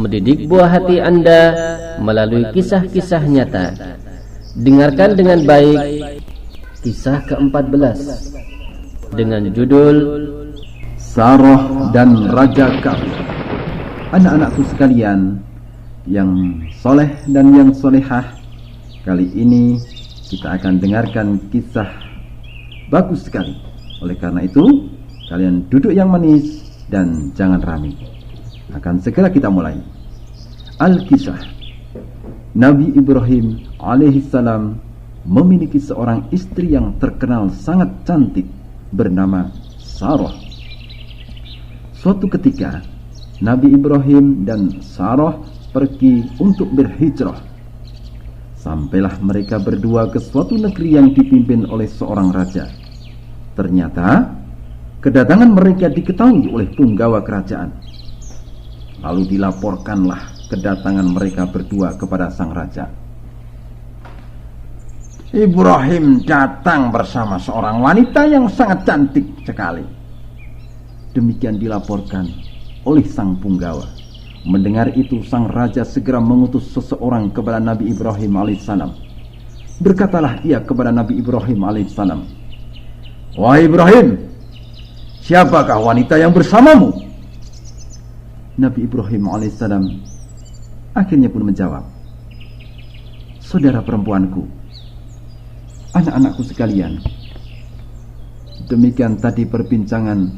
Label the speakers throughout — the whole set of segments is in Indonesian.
Speaker 1: mendidik buah hati Anda melalui kisah-kisah nyata. Dengarkan dengan baik kisah ke-14 dengan judul
Speaker 2: Sarah dan Raja Kafir. Anak-anakku sekalian yang soleh dan yang solehah, kali ini kita akan dengarkan kisah bagus sekali. Oleh karena itu, kalian duduk yang manis dan jangan rame. Akan segera kita mulai. Al-Kisah. Nabi Ibrahim alaihissalam memiliki seorang istri yang terkenal sangat cantik bernama Sarah. Suatu ketika Nabi Ibrahim dan Sarah pergi untuk berhijrah. Sampailah mereka berdua ke suatu negeri yang dipimpin oleh seorang raja. Ternyata kedatangan mereka diketahui oleh punggawa kerajaan. Lalu dilaporkanlah kedatangan mereka berdua kepada sang raja. Ibrahim datang bersama seorang wanita yang sangat cantik sekali. Demikian dilaporkan oleh sang punggawa. Mendengar itu, sang raja segera mengutus seseorang kepada Nabi Ibrahim alaihissalam. Berkatalah ia kepada Nabi Ibrahim alaihissalam, "Wahai Ibrahim, siapakah wanita yang bersamamu?" Nabi Ibrahim alaihissalam akhirnya pun menjawab, "Saudara perempuanku, anak-anakku sekalian." Demikian tadi perbincangan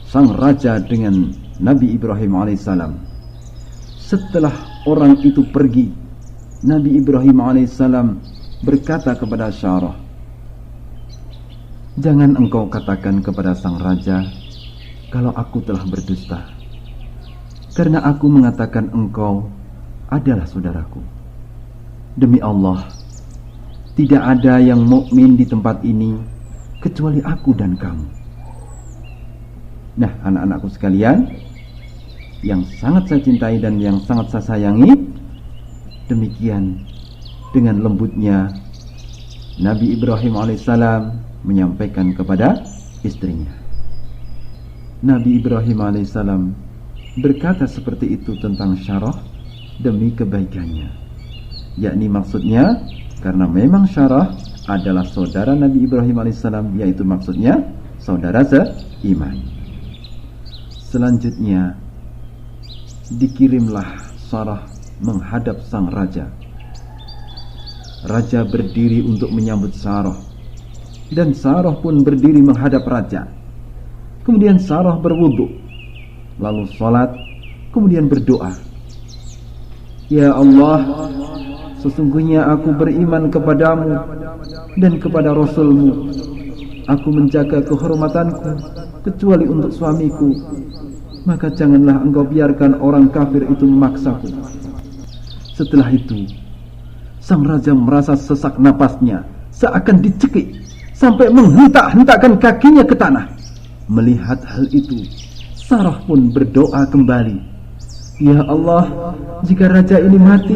Speaker 2: sang raja dengan Nabi Ibrahim alaihissalam. Setelah orang itu pergi, Nabi Ibrahim alaihissalam berkata kepada Sarah, "Jangan engkau katakan kepada sang raja kalau aku telah berdusta, karena aku mengatakan engkau adalah saudaraku. Demi Allah, tidak ada yang mukmin di tempat ini kecuali aku dan kamu." Nah, anak-anakku sekalian yang sangat saya cintai dan yang sangat saya sayangi, demikian dengan lembutnya Nabi Ibrahim alaihissalam menyampaikan kepada istrinya. Nabi Ibrahim alaihissalam berkata seperti itu tentang Sarah demi kebaikannya, yakni maksudnya karena memang Sarah adalah saudara Nabi Ibrahim alaihissalam, yaitu maksudnya saudara seiman. Selanjutnya dikirimlah Sarah menghadap sang raja. Raja berdiri untuk menyambut Sarah, dan Sarah pun berdiri menghadap raja. Kemudian Sarah berwudu, lalu sholat, kemudian berdoa, "Ya Allah, sesungguhnya aku beriman kepadamu dan kepada Rasul-Mu. Aku menjaga kehormatanku kecuali untuk suamiku. Maka janganlah engkau biarkan orang kafir itu memaksaku." Setelah itu, sang raja merasa sesak napasnya, seakan dicekik sampai menghentak-hentakkan kakinya ke tanah. Melihat hal itu, Sarah pun berdoa kembali, "Ya Allah, jika raja ini mati,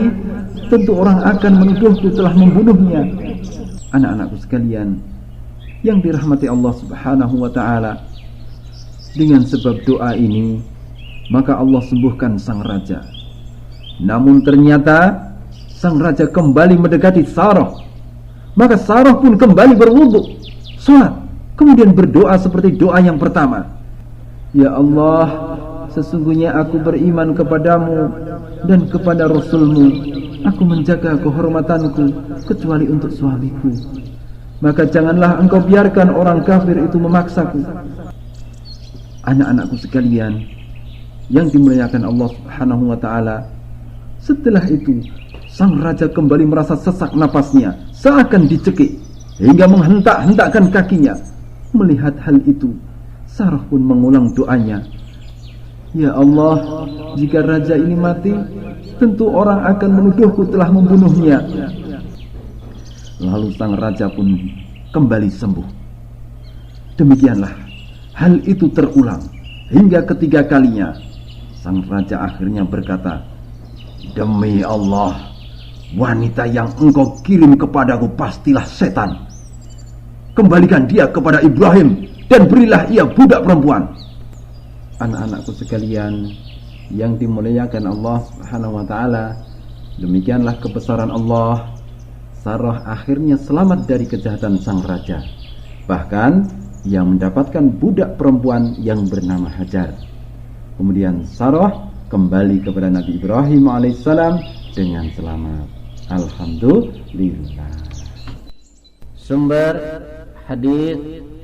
Speaker 2: tentu orang akan menuduhku telah membunuhnya." Anak-anakku sekalian yang dirahmati Allah Subhanahu wa ta'ala, dengan sebab doa ini maka Allah sembuhkan sang raja. Namun ternyata sang raja kembali mendekati Sarah. Maka Sarah pun kembali berwudu, sholat, kemudian berdoa seperti doa yang pertama, "Ya Allah, sesungguhnya aku beriman kepadamu dan kepada Rasul-Mu. Aku menjaga kehormatanku kecuali untuk suamiku. Maka janganlah engkau biarkan orang kafir itu memaksaku." Anak-anakku sekalian yang dimuliakan Allah Subhanahu wa ta'ala, setelah itu sang raja kembali merasa sesak napasnya, seakan dicekik hingga menghentak-hentakkan kakinya. Melihat hal itu, Sarah pun mengulang doanya, "Ya Allah, jika raja ini mati, tentu orang akan menuduhku telah membunuhnya." Lalu sang raja pun kembali sembuh. Demikianlah hal itu terulang hingga ketiga kalinya. Sang raja akhirnya berkata, "Demi Allah, wanita yang engkau kirim kepadaku pastilah setan. Kembalikan dia kepada Ibrahim dan berilah ia budak perempuan." Anak-anakku sekalian yang dimuliakan Allah Subhanahu wa taala, demikianlah kebesaran Allah. Sarah akhirnya selamat dari kejahatan sang raja. Bahkan ia mendapatkan budak perempuan yang bernama Hajar. Kemudian Sarah kembali kepada Nabi Ibrahim alaihissalam dengan selamat. Alhamdulillah.
Speaker 1: Sumber hadis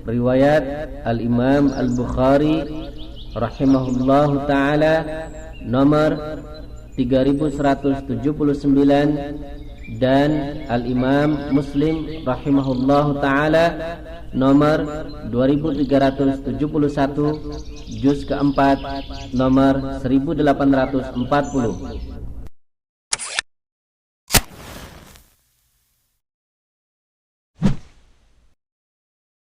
Speaker 1: riwayat Al-Imam Al-Bukhari rahimahullahu taala nomor 3179 dan Al-Imam Muslim rahimahullahu taala nomor 2371 juz keempat nomor 1840.